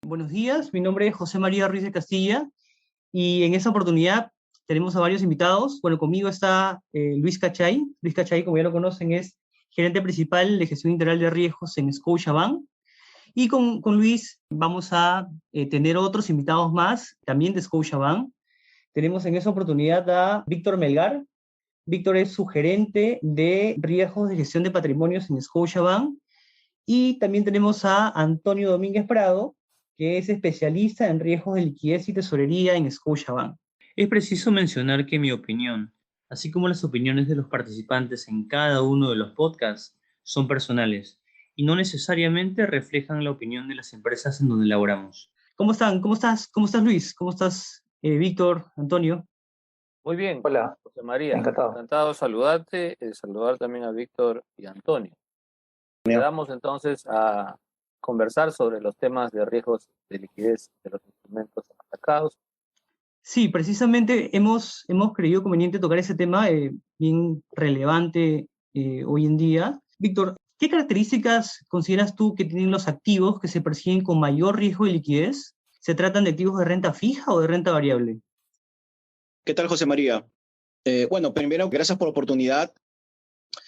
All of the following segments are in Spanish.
Buenos días, mi nombre es José María Ruiz de Castilla y en esta oportunidad tenemos a varios invitados. Bueno, conmigo está Luis Cachay. Luis Cachay, como ya lo conocen, es gerente principal de gestión integral de riesgos en Scotiabank. Y con Luis vamos a tener otros invitados más, también de Scotiabank. Tenemos en esta oportunidad a Víctor Melgar. Víctor es su gerente de riesgos de gestión de patrimonios en Scotiabank. Y también tenemos a Antonio Domínguez Prado, que es especialista en riesgos de liquidez y tesorería en Scotiabank. Es preciso mencionar que mi opinión, así como las opiniones de los participantes en cada uno de los podcasts, son personales y no necesariamente reflejan la opinión de las empresas en donde laboramos. ¿Cómo están? ¿Cómo estás? ¿Cómo estás, Luis? ¿Cómo estás, Víctor, Antonio? Muy bien, Hola, José María. encantado. Encantado de saludarte, saludar también a Víctor y a Antonio. Quedamos entonces a conversar sobre los temas de riesgos de liquidez de los instrumentos atacados. Sí, precisamente hemos creído conveniente tocar ese tema bien relevante hoy en día. Víctor, ¿qué características consideras tú que tienen los activos que se persiguen con mayor riesgo de liquidez? ¿Se tratan de activos de renta fija o de renta variable? ¿Qué tal, José María? Bueno, primero, gracias por la oportunidad.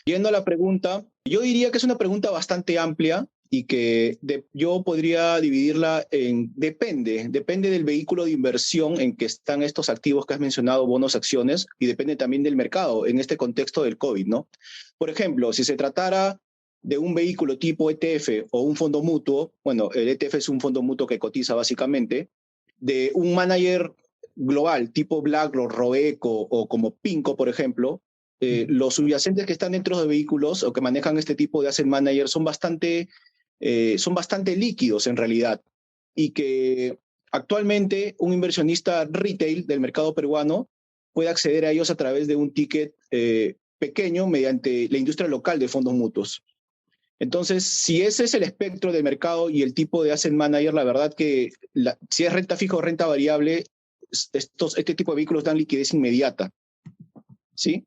Yendo a la pregunta, yo diría que es una pregunta bastante amplia y que yo podría dividirla en depende del vehículo de inversión en que están estos activos que has mencionado, bonos, acciones, y depende también del mercado en este contexto del COVID, ¿no? Por ejemplo, si se tratara de un vehículo tipo ETF o un fondo mutuo, bueno, el ETF es un fondo mutuo que cotiza básicamente, de un manager global tipo BlackRock, Robeco o como Pinco, por ejemplo, los subyacentes que están dentro de vehículos o que manejan este tipo de asset manager son bastante líquidos en realidad y que actualmente un inversionista retail del mercado peruano puede acceder a ellos a través de un ticket pequeño mediante la industria local de fondos mutuos. Entonces, si ese es el espectro del mercado y el tipo de asset manager, la verdad que si es renta fija o renta variable, este tipo de vehículos dan liquidez inmediata, ¿sí?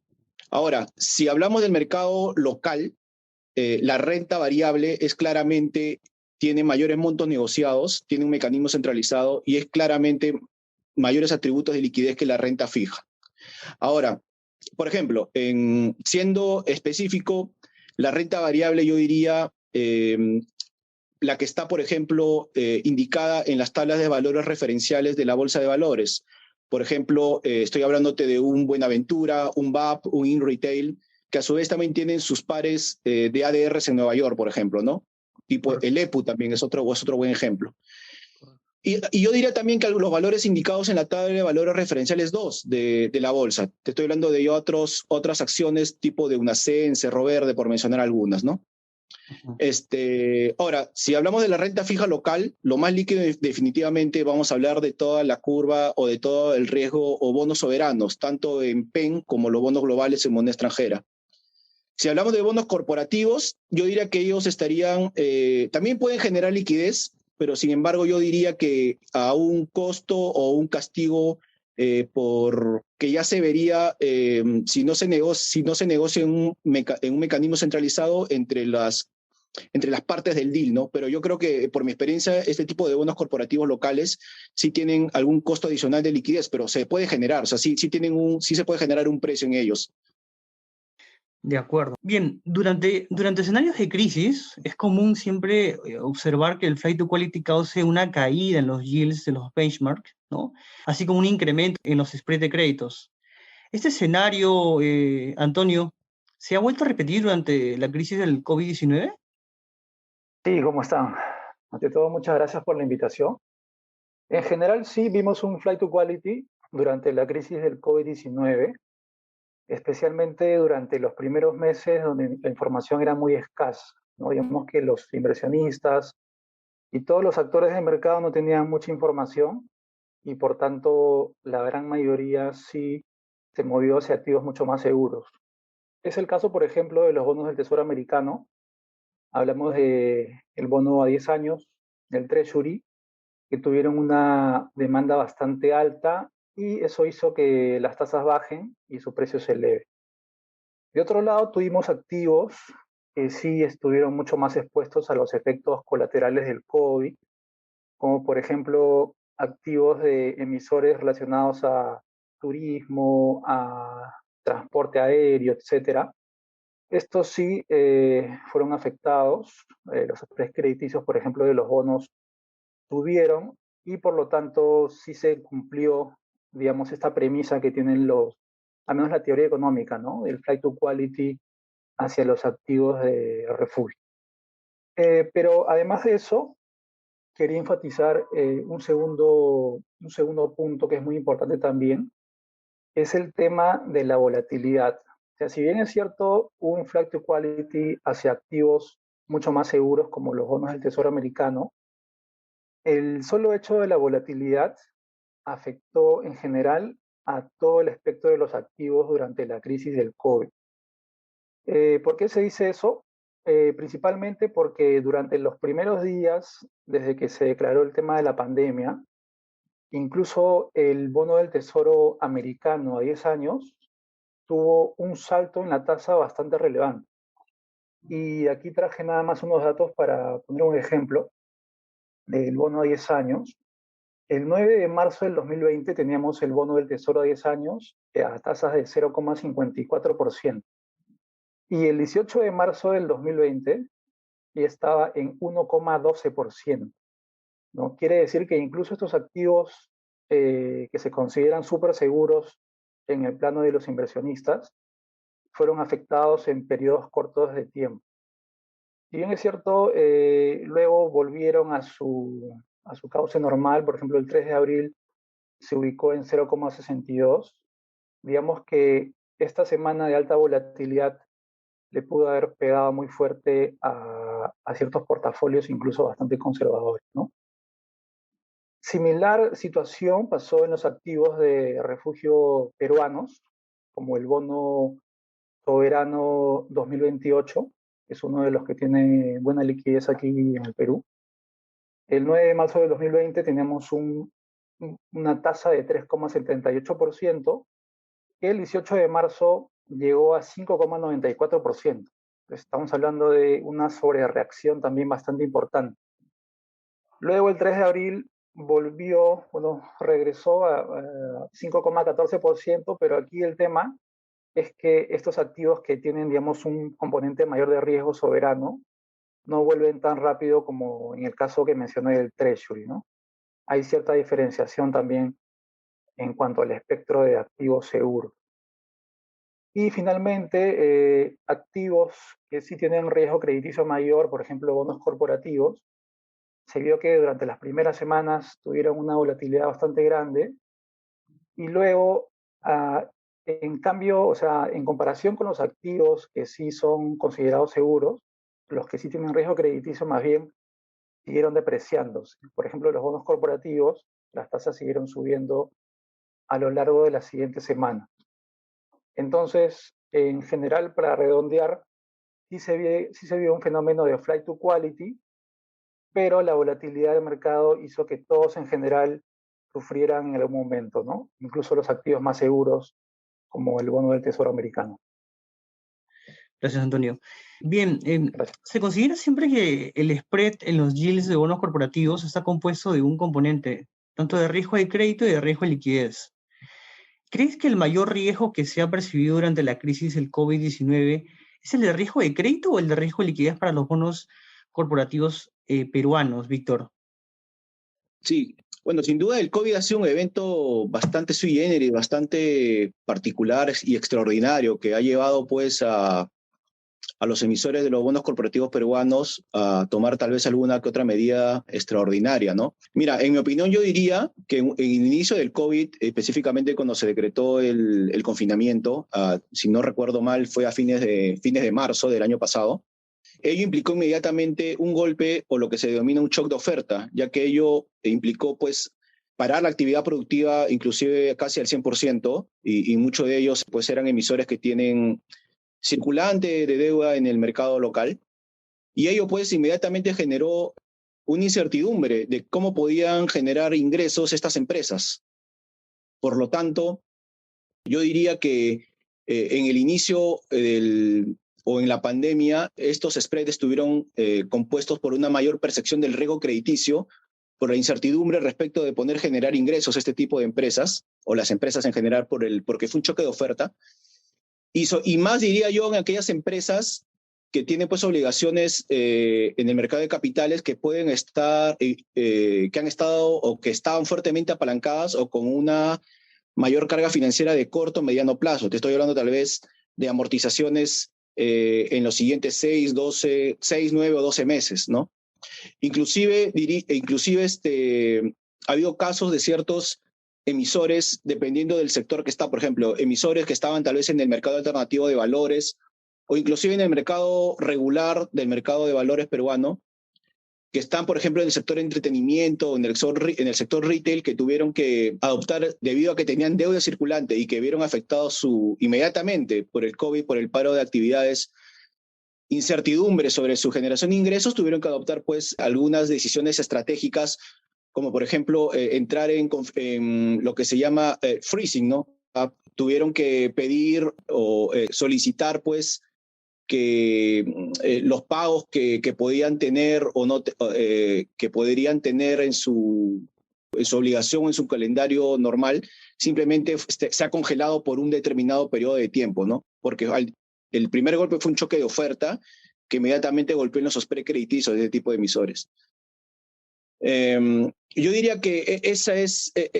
Ahora, si hablamos del mercado local, la renta variable es claramente, tiene mayores montos negociados, tiene un mecanismo centralizado y es claramente mayores atributos de liquidez que la renta fija. Ahora, por ejemplo, siendo específico, la renta variable yo diría la que está, por ejemplo, indicada en las tablas de valores referenciales de la Bolsa de Valores. Por ejemplo, estoy hablándote de un Buenaventura, un BAP, un InRetail, que a su vez también tienen sus pares de ADRs en Nueva York, por ejemplo, ¿no? Tipo el EPU también es otro buen ejemplo. Y yo diría también que los valores indicados en la tabla de valores referenciales 2 de la bolsa. Te estoy hablando de otras acciones tipo de UNACEN, Cerro Verde, por mencionar algunas, ¿no? Ahora, si hablamos de la renta fija local, lo más líquido definitivamente vamos a hablar de toda la curva o de todo el riesgo o bonos soberanos, tanto en PEN como los bonos globales en moneda extranjera. Si hablamos de bonos corporativos, yo diría que ellos también pueden generar liquidez, pero sin embargo yo diría que a un costo o un castigo que ya se vería si no se negocia en un mecanismo centralizado entre las partes del deal, ¿no? Pero yo creo que por mi experiencia este tipo de bonos corporativos locales sí tienen algún costo adicional de liquidez, pero se puede generar, o sea, sí se puede generar un precio en ellos. De acuerdo. Bien, durante escenarios de crisis es común siempre observar que el flight to quality cause una caída en los yields de los benchmarks, ¿no? Así como un incremento en los spreads de créditos. Este escenario, Antonio, ¿se ha vuelto a repetir durante la crisis del COVID-19? Sí, ¿cómo están? Ante todo, muchas gracias por la invitación. En general, sí vimos un flight to quality durante la crisis del COVID-19, especialmente durante los primeros meses donde la información era muy escasa, ¿no? Vimos que los inversionistas y todos los actores de mercado no tenían mucha información y por tanto la gran mayoría sí se movió hacia activos mucho más seguros. Es el caso, por ejemplo, de los bonos del Tesoro americano. Hablamos del bono a 10 años, del Treasury, que tuvieron una demanda bastante alta y eso hizo que las tasas bajen y su precio se eleve. De otro lado, tuvimos activos que sí estuvieron mucho más expuestos a los efectos colaterales del COVID, como por ejemplo activos de emisores relacionados a turismo, a transporte aéreo, etcétera. Estos sí fueron afectados, los spreads crediticios, por ejemplo, de los bonos tuvieron, y por lo tanto sí se cumplió, digamos, esta premisa que tienen al menos la teoría económica, ¿no? El flight to quality hacia los activos de refugio. Pero además de eso, quería enfatizar un segundo punto que es muy importante también, es el tema de la volatilidad. O sea, si bien es cierto, un flight to quality hacia activos mucho más seguros como los bonos del Tesoro americano, el solo hecho de la volatilidad afectó en general a todo el espectro de los activos durante la crisis del COVID. ¿Por qué se dice eso? Principalmente porque durante los primeros días, desde que se declaró el tema de la pandemia, incluso el bono del Tesoro americano a 10 años tuvo un salto en la tasa bastante relevante. Y aquí traje nada más unos datos para poner un ejemplo del bono a 10 años. El 9 de marzo del 2020 teníamos el bono del Tesoro a 10 años a tasas de 0,54%. Y el 18 de marzo del 2020 ya estaba en 1,12%, ¿no? Quiere decir que incluso estos activos que se consideran súper seguros en el plano de los inversionistas fueron afectados en periodos cortos de tiempo. Si bien es cierto, luego volvieron a su cauce normal. Por ejemplo, el 3 de abril se ubicó en 0,62. Digamos que esta semana de alta volatilidad le pudo haber pegado muy fuerte a ciertos portafolios, incluso bastante conservadores, ¿no? Similar situación pasó en los activos de refugio peruanos, como el bono soberano 2028, que es uno de los que tiene buena liquidez aquí en el Perú. El 9 de marzo del 2020 teníamos una tasa de 3,78%, que el 18 de marzo llegó a 5,94%. Estamos hablando de una sobrereacción también bastante importante. Luego el 3 de abril regresó a 5,14%, pero aquí el tema es que estos activos que tienen, digamos, un componente mayor de riesgo soberano no vuelven tan rápido como en el caso que mencioné del Treasury, ¿no? Hay cierta diferenciación también en cuanto al espectro de activos seguros. Y finalmente, activos que sí tienen riesgo crediticio mayor, por ejemplo, bonos corporativos, se vio que durante las primeras semanas tuvieron una volatilidad bastante grande y luego, en cambio, o sea, en comparación con los activos que sí son considerados seguros, los que sí tienen riesgo crediticio más bien siguieron depreciándose. Por ejemplo, los bonos corporativos, las tasas siguieron subiendo a lo largo de las siguientes semanas. Entonces, en general, para redondear, sí se vio un fenómeno de flight to quality, pero la volatilidad del mercado hizo que todos en general sufrieran en algún momento, ¿no? Incluso los activos más seguros, como el bono del Tesoro americano. Gracias, Antonio. Bien, se considera siempre que el spread en los yields de bonos corporativos está compuesto de un componente, tanto de riesgo de crédito y de riesgo de liquidez. ¿Crees que el mayor riesgo que se ha percibido durante la crisis del COVID-19 es el de riesgo de crédito o el de riesgo de liquidez para los bonos corporativos peruanos, Víctor? Sí, bueno, sin duda el COVID ha sido un evento bastante sui generis, bastante particular y extraordinario, que ha llevado pues a los emisores de los bonos corporativos peruanos a tomar tal vez alguna que otra medida extraordinaria, ¿no? Mira, en mi opinión yo diría que en el inicio del COVID, específicamente cuando se decretó el confinamiento, si no recuerdo mal, fue a fines de marzo del año pasado, ello implicó inmediatamente un golpe o lo que se denomina un shock de oferta, ya que ello implicó pues parar la actividad productiva inclusive casi al 100%, y muchos de ellos pues eran emisores que tienen circulante de deuda en el mercado local, y ello pues inmediatamente generó una incertidumbre de cómo podían generar ingresos estas empresas. Por lo tanto, yo diría que en el inicio o en la pandemia, estos spreads estuvieron compuestos por una mayor percepción del riesgo crediticio por la incertidumbre respecto de poder generar ingresos a este tipo de empresas, o las empresas en general, porque fue un choque de oferta. Y más diría yo en aquellas empresas que tienen pues obligaciones en el mercado de capitales que pueden estar, que han estado o que estaban fuertemente apalancadas o con una mayor carga financiera de corto o mediano plazo. Te estoy hablando tal vez de amortizaciones en los siguientes 6, 9 o 12 meses, ¿no? Inclusive ha habido casos de ciertos emisores, dependiendo del sector que está, por ejemplo, emisores que estaban tal vez en el mercado alternativo de valores o inclusive en el mercado regular del mercado de valores peruano, que están, por ejemplo, en el sector de entretenimiento, en el sector retail, que tuvieron que adoptar debido a que tenían deuda circulante y que vieron afectados inmediatamente por el COVID, por el paro de actividades, incertidumbre sobre su generación de ingresos, tuvieron que adoptar pues algunas decisiones estratégicas, como por ejemplo entrar en lo que se llama freezing, ¿no? Tuvieron que pedir o solicitar pues que los pagos que podían tener o no que podrían tener en su obligación, en su calendario normal, simplemente se ha congelado por un determinado periodo de tiempo, ¿no? Porque el primer golpe fue un choque de oferta que inmediatamente golpeó en los spreads crediticios de este tipo de emisores. Yo diría que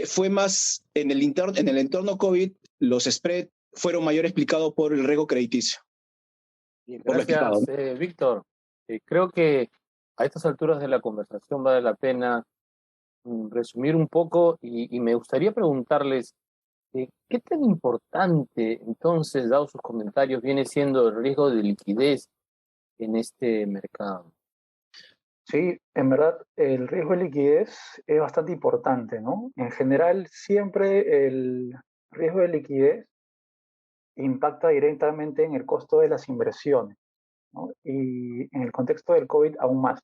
fue más en el entorno COVID, los spreads fueron mayor explicados por el riesgo crediticio. Gracias, Víctor. Creo que a estas alturas de la conversación vale la pena resumir un poco y me gustaría preguntarles ¿qué tan importante entonces, dado sus comentarios, viene siendo el riesgo de liquidez en este mercado? Sí, en verdad el riesgo de liquidez es bastante importante, ¿no? En general, siempre el riesgo de liquidez impacta directamente en el costo de las inversiones, ¿no? Y en el contexto del COVID aún más.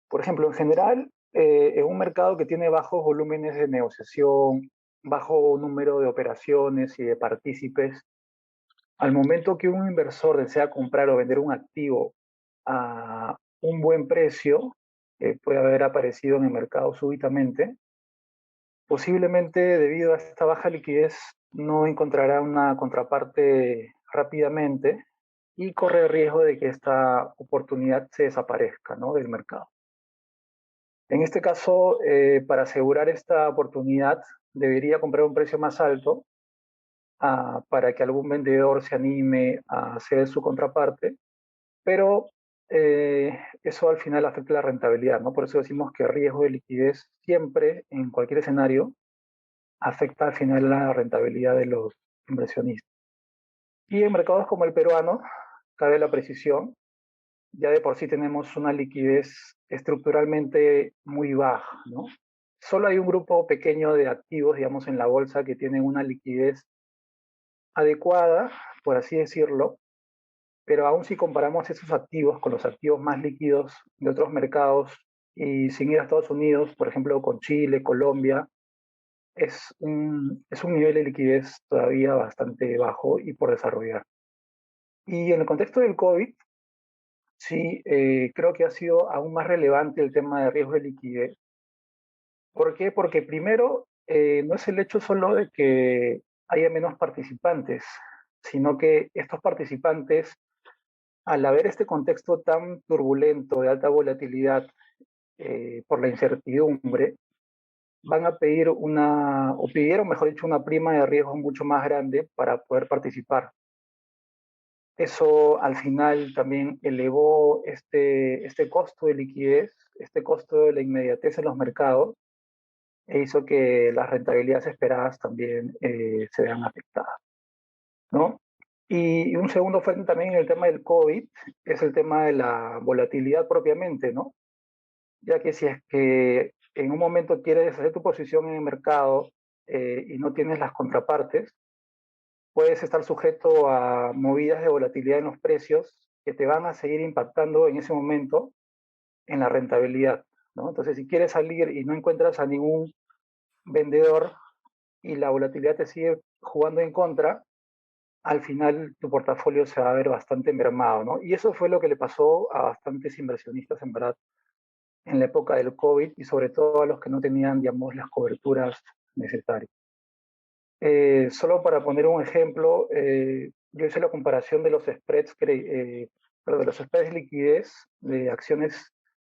Por ejemplo, en general, en un mercado que tiene bajos volúmenes de negociación, bajo número de operaciones y de partícipes, al momento que un inversor desea comprar o vender un activo a un buen precio, que puede haber aparecido en el mercado súbitamente, posiblemente debido a esta baja liquidez no encontrará una contraparte rápidamente y corre el riesgo de que esta oportunidad se desaparezca, ¿no?, del mercado. En este caso, para asegurar esta oportunidad, debería comprar un precio más alto para que algún vendedor se anime a ceder su contraparte, pero eso al final afecta la rentabilidad, ¿no? Por eso decimos que el riesgo de liquidez siempre, en cualquier escenario, afecta al final la rentabilidad de los inversionistas. Y en mercados como el peruano, cabe la precisión, ya de por sí tenemos una liquidez estructuralmente muy baja, ¿no? Solo hay un grupo pequeño de activos, digamos, en la bolsa que tienen una liquidez adecuada, por así decirlo, pero aún si comparamos esos activos con los activos más líquidos de otros mercados y sin ir a Estados Unidos, por ejemplo, con Chile, Colombia, es un nivel de liquidez todavía bastante bajo y por desarrollar. Y en el contexto del COVID, sí, creo que ha sido aún más relevante el tema de riesgo de liquidez. ¿Por qué? Porque primero, no es el hecho solo de que haya menos participantes, sino que estos participantes, al haber este contexto tan turbulento de alta volatilidad por la incertidumbre, van a pedir o pidieron, mejor dicho, una prima de riesgo mucho más grande para poder participar. Eso al final también elevó este costo de liquidez, este costo de la inmediatez en los mercados, e hizo que las rentabilidades esperadas también se vean afectadas, ¿no? Y un segundo frente también en el tema del COVID es el tema de la volatilidad propiamente, ¿no? Ya que si es que en un momento quieres hacer tu posición en el mercado y no tienes las contrapartes, puedes estar sujeto a movidas de volatilidad en los precios que te van a seguir impactando en ese momento en la rentabilidad, ¿no? Entonces, si quieres salir y no encuentras a ningún vendedor y la volatilidad te sigue jugando en contra, al final tu portafolio se va a ver bastante mermado, ¿no? Y eso fue lo que le pasó a bastantes inversionistas, en verdad, en la época del COVID y sobre todo a los que no tenían, digamos, las coberturas necesarias. Solo para poner un ejemplo, yo hice la comparación de los spreads, de los spreads de liquidez de acciones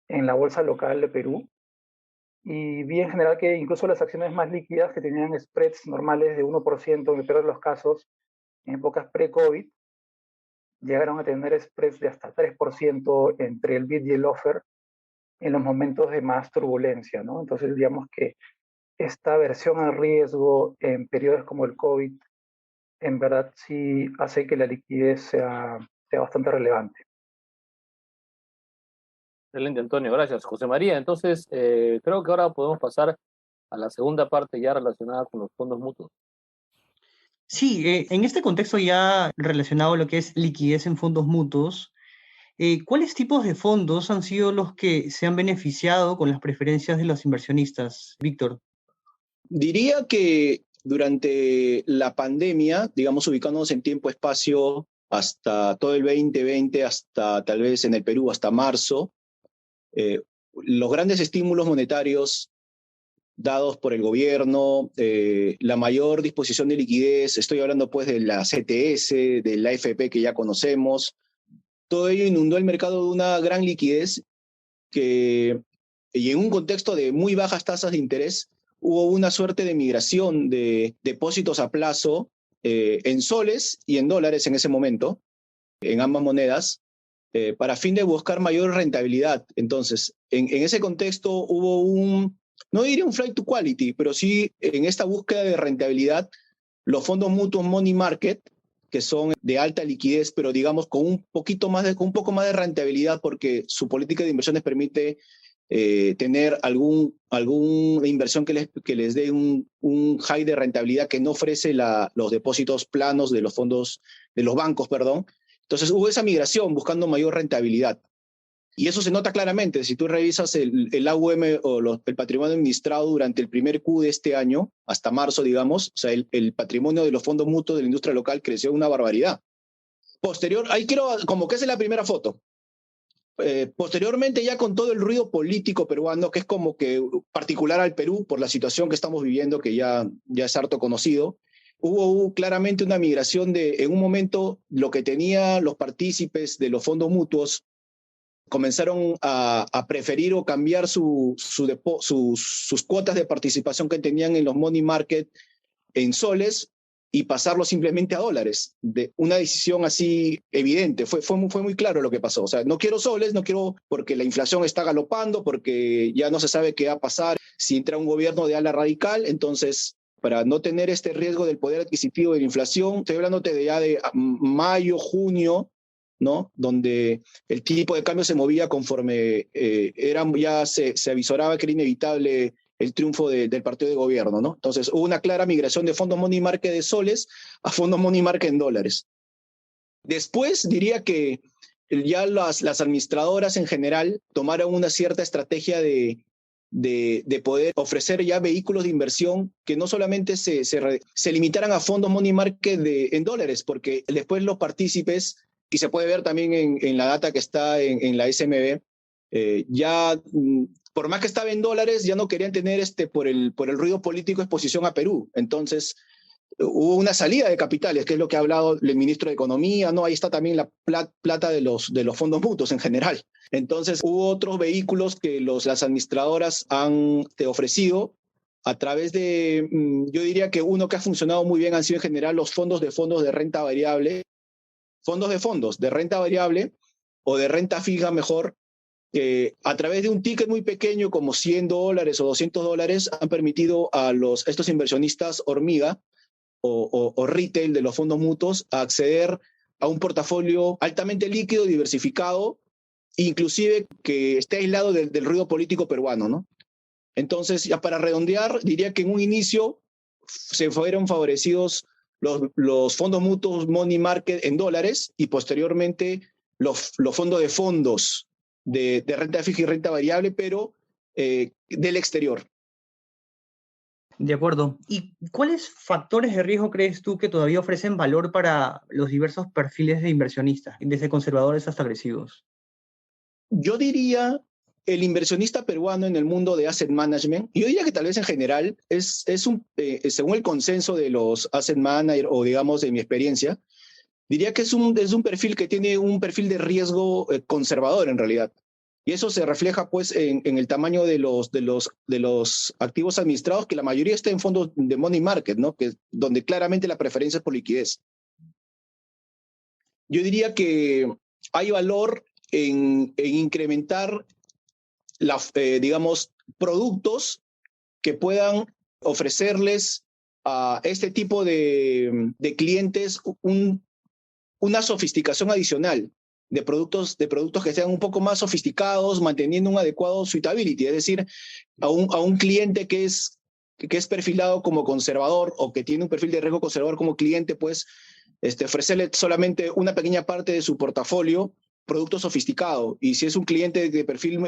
en la bolsa local de Perú, y vi en general que incluso las acciones más líquidas que tenían spreads normales de 1%, en el peor de los casos, en épocas pre-COVID, llegaron a tener spreads de hasta 3% entre el bid y el offer en los momentos de más turbulencia, ¿no? Entonces, digamos que esta aversión al riesgo en periodos como el COVID, en verdad sí hace que la liquidez sea bastante relevante. Excelente, Antonio, gracias. José María, entonces creo que ahora podemos pasar a la segunda parte ya relacionada con los fondos mutuos. Sí, en este contexto ya relacionado a lo que es liquidez en fondos mutuos, ¿cuáles tipos de fondos han sido los que se han beneficiado con las preferencias de los inversionistas, Víctor? Diría que durante la pandemia, digamos, ubicándonos en tiempo-espacio hasta todo el 2020, hasta tal vez en el Perú, hasta marzo, los grandes estímulos monetarios dados por el gobierno, la mayor disposición de liquidez, estoy hablando pues de la CTS, de la AFP que ya conocemos, todo ello inundó el mercado de una gran liquidez y en un contexto de muy bajas tasas de interés, hubo una suerte de migración de depósitos a plazo en soles y en dólares en ese momento, en ambas monedas, para fin de buscar mayor rentabilidad. Entonces, en ese contexto hubo no diría un flight to quality, pero sí en esta búsqueda de rentabilidad, los fondos mutuos money market, que son de alta liquidez, pero digamos con un poco más de rentabilidad, porque su política de inversiones permite tener alguna inversión que les dé un high de rentabilidad que no ofrece los depósitos planos de los fondos, de los bancos, perdón. Entonces hubo esa migración buscando mayor rentabilidad. Y eso se nota claramente. Si tú revisas el AUM o el patrimonio administrado durante el primer Q de este año, hasta marzo, digamos, o sea, el patrimonio de los fondos mutuos de la industria local creció una barbaridad. Ahí como que esa es la primera foto. Posteriormente, ya con todo el ruido político peruano, que es como que particular al Perú por la situación que estamos viviendo, que ya es harto conocido, hubo claramente una migración en un momento, lo que tenían los partícipes de los fondos mutuos comenzaron a preferir o cambiar sus cuotas de participación que tenían en los money market en soles y pasarlo simplemente a dólares. Una decisión así evidente, fue muy claro lo que pasó. O sea, no quiero soles, no quiero porque la inflación está galopando, porque ya no se sabe qué va a pasar si entra un gobierno de ala radical. Entonces, para no tener este riesgo del poder adquisitivo de la inflación, estoy hablándote de mayo, junio, ¿no? Donde el tipo de cambio se movía conforme ya se avisoraba que era inevitable el triunfo del partido de gobierno, ¿no? Entonces hubo una clara migración de fondos money market de soles a fondos money market en dólares. Después diría que ya las administradoras en general tomaron una cierta estrategia de poder ofrecer ya vehículos de inversión que no solamente se limitaran a fondos money market en dólares, porque después los partícipes, y se puede ver también en la data que está en la SMB, ya por más que estaba en dólares, ya no querían tener por el ruido político exposición a Perú. Entonces hubo una salida de capitales, que es lo que ha hablado el ministro de Economía, ¿no? Ahí está también la plata de los fondos mutuos en general. Entonces hubo otros vehículos que las administradoras han ofrecido a través de, yo diría que uno que ha funcionado muy bien han sido en general los fondos de renta variable, fondos de renta variable o de renta fija mejor, que a través de un ticket muy pequeño como $100 o $200 han permitido a estos inversionistas hormiga o retail de los fondos mutuos a acceder a un portafolio altamente líquido, diversificado, inclusive que esté aislado del ruido político peruano, ¿no? Entonces, ya para redondear, diría que en un inicio se fueron favorecidos los fondos mutuos money market en dólares y posteriormente los fondos de renta fija y renta variable, pero del exterior. De acuerdo. ¿Y cuáles factores de riesgo crees tú que todavía ofrecen valor para los diversos perfiles de inversionistas, desde conservadores hasta agresivos? Yo diría el inversionista peruano en el mundo de asset management, yo diría que tal vez en general, según el consenso de los asset managers, o digamos de mi experiencia, diría que es un perfil que tiene un perfil de riesgo conservador en realidad. Y eso se refleja pues en el tamaño de los activos administrados, que la mayoría está en fondos de money market, ¿no? Donde claramente la preferencia es por liquidez. Yo diría que hay valor en incrementar digamos, productos que puedan ofrecerles a este tipo de clientes una sofisticación adicional de productos que sean un poco más sofisticados, manteniendo un adecuado suitability, es decir, a un cliente que es perfilado como conservador o que tiene un perfil de riesgo conservador como cliente, pues ofrecerle solamente una pequeña parte de su portafolio, producto sofisticado, y si es un cliente de perfil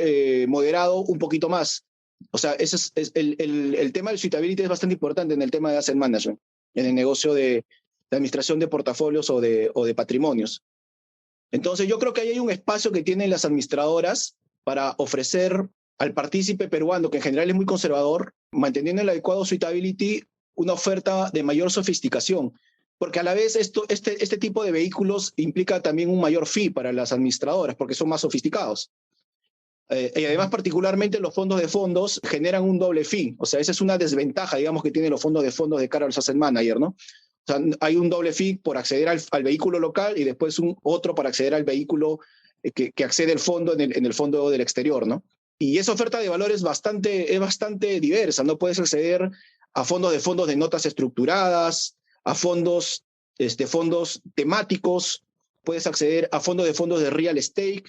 moderado, un poquito más. O sea, el tema del suitability es bastante importante en el tema de asset management, en el negocio de administración de portafolios o de patrimonios. Entonces yo creo que ahí hay un espacio que tienen las administradoras para ofrecer al partícipe peruano, que en general es muy conservador, manteniendo el adecuado suitability, una oferta de mayor sofisticación. Porque a la vez este tipo de vehículos implica también un mayor fee para las administradoras, porque son más sofisticados. Y además, particularmente los fondos de fondos generan un doble fee. O sea, esa es una desventaja, digamos, que tienen los fondos de cara a los asset managers, ¿no? O sea, hay un doble fee por acceder al vehículo local y después otro para acceder al vehículo que accede el fondo en el fondo del exterior, ¿no? Y esa oferta de valor es bastante diversa, ¿no? Puedes acceder a fondos de notas estructuradas, a fondos temáticos, puedes acceder a fondos de real estate,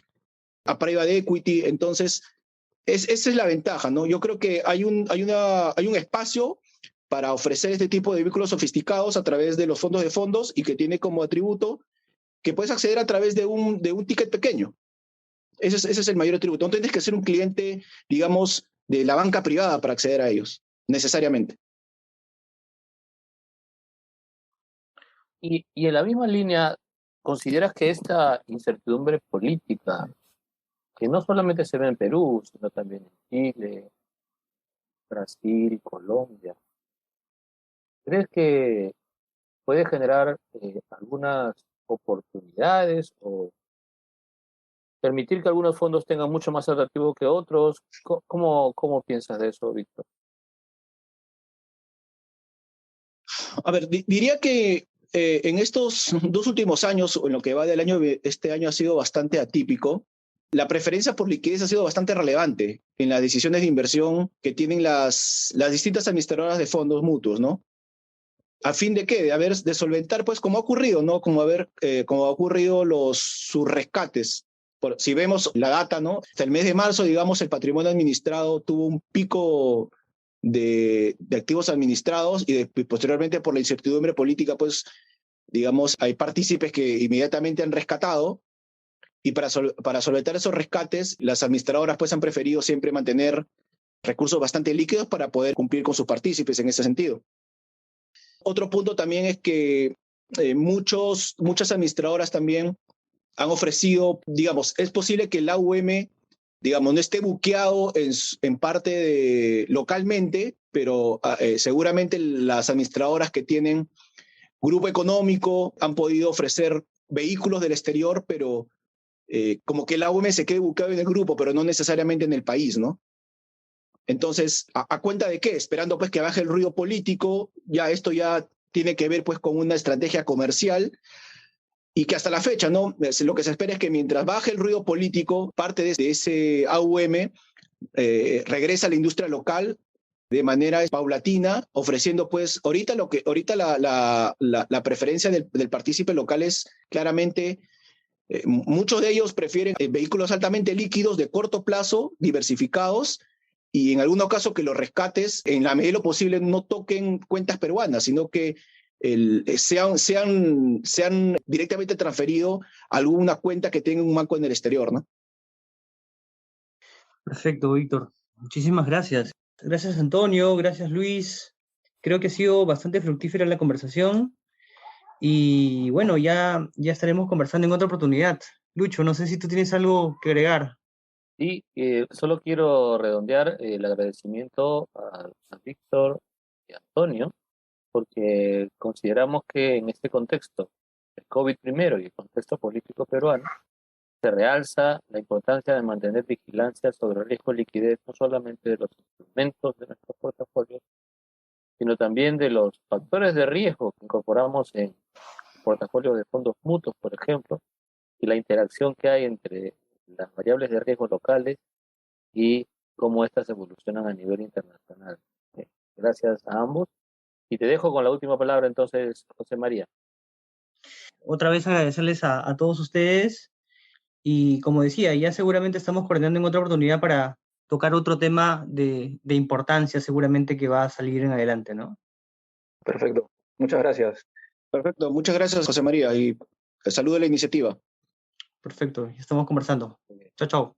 a private equity. Entonces, esa es la ventaja, ¿no? Yo creo que hay un espacio para ofrecer este tipo de vehículos sofisticados a través de los fondos y que tiene como atributo que puedes acceder a través de un ticket pequeño. Ese es el mayor atributo. No tienes que ser un cliente, digamos, de la banca privada para acceder a ellos, necesariamente. Y en la misma línea, ¿consideras que esta incertidumbre política, que no solamente se ve en Perú, sino también en Chile, Brasil, Colombia, crees que puede generar algunas oportunidades o permitir que algunos fondos tengan mucho más atractivo que otros? ¿Cómo piensas de eso, Víctor? A ver, diría que en estos 2 últimos años, o en lo que va del año, este año ha sido bastante atípico. La preferencia por liquidez ha sido bastante relevante en las decisiones de inversión que tienen las distintas administradoras de fondos mutuos, ¿no? ¿A fin de qué? De solventar, pues, como ha ocurrido, ¿no? Como ha ocurrido sus rescates. Si vemos la data, ¿no? Hasta el mes de marzo, digamos, el patrimonio administrado tuvo un pico de activos administrados y posteriormente por la incertidumbre política, pues, digamos, hay partícipes que inmediatamente han rescatado, y para solventar esos rescates, las administradoras pues han preferido siempre mantener recursos bastante líquidos para poder cumplir con sus partícipes en ese sentido. Otro punto también es que muchas administradoras también han ofrecido, digamos, es posible que el AUM, digamos, no esté buqueado en parte localmente, pero seguramente las administradoras que tienen grupo económico han podido ofrecer vehículos del exterior, pero como que el AUM se quede buqueado en el grupo, pero no necesariamente en el país, ¿no? Entonces, ¿a cuenta de qué? Esperando pues que baje el ruido político, esto ya tiene que ver pues con una estrategia comercial, y que hasta la fecha, ¿no? Lo que se espera es que mientras baje el ruido político, parte de ese AUM regresa a la industria local de manera paulatina, ofreciendo pues, ahorita la preferencia del partícipe local es claramente, muchos de ellos prefieren vehículos altamente líquidos de corto plazo, diversificados, y en algunos casos que los rescates, en la medida de lo posible, no toquen cuentas peruanas, sino que sean directamente transferido a alguna cuenta que tenga un banco en el exterior, ¿no? Perfecto, Víctor. Muchísimas gracias. Gracias, Antonio. Gracias, Luis. Creo que ha sido bastante fructífera la conversación. Y bueno, ya estaremos conversando en otra oportunidad. Lucho, no sé si tú tienes algo que agregar. Y solo quiero redondear el agradecimiento a Víctor y a Antonio, porque consideramos que en este contexto, el COVID primero y el contexto político peruano, se realza la importancia de mantener vigilancia sobre el riesgo de liquidez, no solamente de los instrumentos de nuestro portafolio, sino también de los factores de riesgo que incorporamos en portafolios de fondos mutuos, por ejemplo, y la interacción que hay entre las variables de riesgo locales y cómo éstas evolucionan a nivel internacional. Gracias a ambos. Y te dejo con la última palabra entonces, José María. Otra vez agradecerles a todos ustedes y como decía, ya seguramente estamos coordinando en otra oportunidad para tocar otro tema de importancia seguramente que va a salir en adelante, ¿no? Perfecto. Muchas gracias. Perfecto, muchas gracias, José María, y saludo a la iniciativa. Perfecto, estamos conversando. Chao, chao.